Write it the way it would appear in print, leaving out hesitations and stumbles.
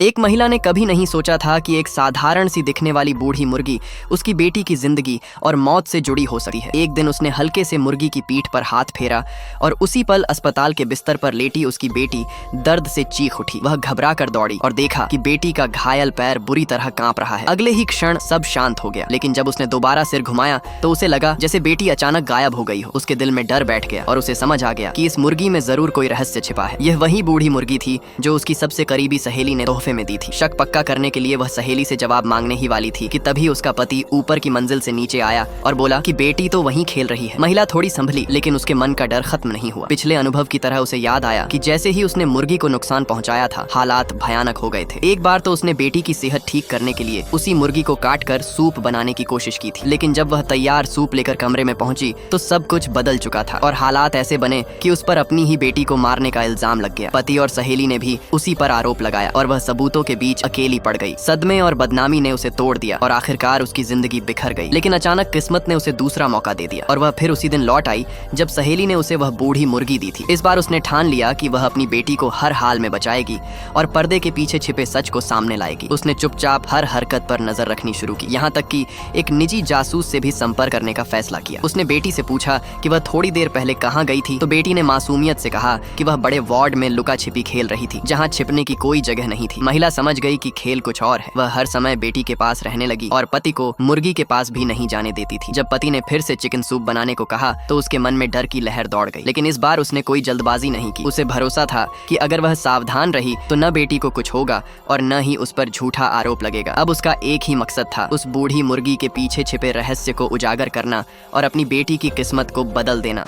एक महिला ने कभी नहीं सोचा था कि एक साधारण सी दिखने वाली बूढ़ी मुर्गी उसकी बेटी की जिंदगी और मौत से जुड़ी हो सकती है। एक दिन उसने हल्के से मुर्गी की पीठ पर हाथ फेरा और उसी पल अस्पताल के बिस्तर पर लेटी उसकी बेटी दर्द से चीख उठी। वह घबरा कर दौड़ी और देखा कि बेटी का घायल पैर बुरी तरह कांप रहा है। अगले ही क्षण सब शांत हो गया, लेकिन जब उसने दोबारा सिर घुमाया तो उसे लगा जैसे बेटी अचानक गायब हो गई हो। उसके दिल में डर बैठ गया और उसे समझ आ गया कि इस मुर्गी में जरूर कोई रहस्य छिपा है। यह वही बूढ़ी मुर्गी थी जो उसकी सबसे करीबी सहेली ने तोहफे में दी थी। शक पक्का करने के लिए वह सहेली से जवाब मांगने ही वाली थी कि तभी उसका पति ऊपर की मंजिल से नीचे आया और बोला कि बेटी तो वहीं खेल रही है। महिला थोड़ी संभली, लेकिन उसके मन का डर खत्म नहीं हुआ। पिछले अनुभव की तरह उसे याद आया कि जैसे ही उसने मुर्गी को नुकसान पहुंचाया था, हालात भयानक हो गए थे। एक बार तो उसने बेटी की सेहत ठीक करने के लिए उसी मुर्गी को काट कर सूप बनाने की कोशिश की थी, लेकिन जब वह तैयार सूप लेकर कमरे में पहुंची तो सब कुछ बदल चुका था और हालात ऐसे बने कि उस पर अपनी ही बेटी को मारने का इल्जाम लग गया। पति और सहेली ने भी उसी पर आरोप लगाया और वह सबूतों के बीच अकेली पड़ गई। सदमे और बदनामी ने उसे तोड़ दिया और आखिरकार उसकी जिंदगी बिखर गई। लेकिन अचानक किस्मत ने उसे दूसरा मौका दे दिया और वह फिर उसी दिन लौट आई जब सहेली ने उसे वह बूढ़ी मुर्गी दी थी। इस बार उसने ठान लिया कि वह अपनी बेटी को हर हाल में बचाएगी और पर्दे के पीछे छिपे सच को सामने लाएगी। उसने चुपचाप हर हरकत पर नजर रखनी शुरू की, यहाँ तक कि एक निजी जासूस से भी संपर्क करने का फैसला किया। उसने बेटी से पूछा कि वह थोड़ी देर पहले कहाँ गई थी, तो बेटी ने मासूमियत से कहा कि वह बड़े वार्ड में लुका छिपी खेल रही थी, जहाँ छिपने की कोई जगह नहीं थी। महिला समझ गई कि खेल कुछ और है। वह हर समय बेटी के पास रहने लगी और पति को मुर्गी के पास भी नहीं जाने देती थी। जब पति ने फिर से चिकन सूप बनाने को कहा तो उसके मन में डर की लहर दौड़ गई, लेकिन इस बार उसने कोई जल्दबाजी नहीं की। उसे भरोसा था कि अगर वह सावधान रही तो न बेटी को कुछ होगा और न ही उस पर झूठा आरोप लगेगा। अब उसका एक ही मकसद था, उस बूढ़ी मुर्गी के पीछे छिपे रहस्य को उजागर करना और अपनी बेटी की किस्मत को बदल देना।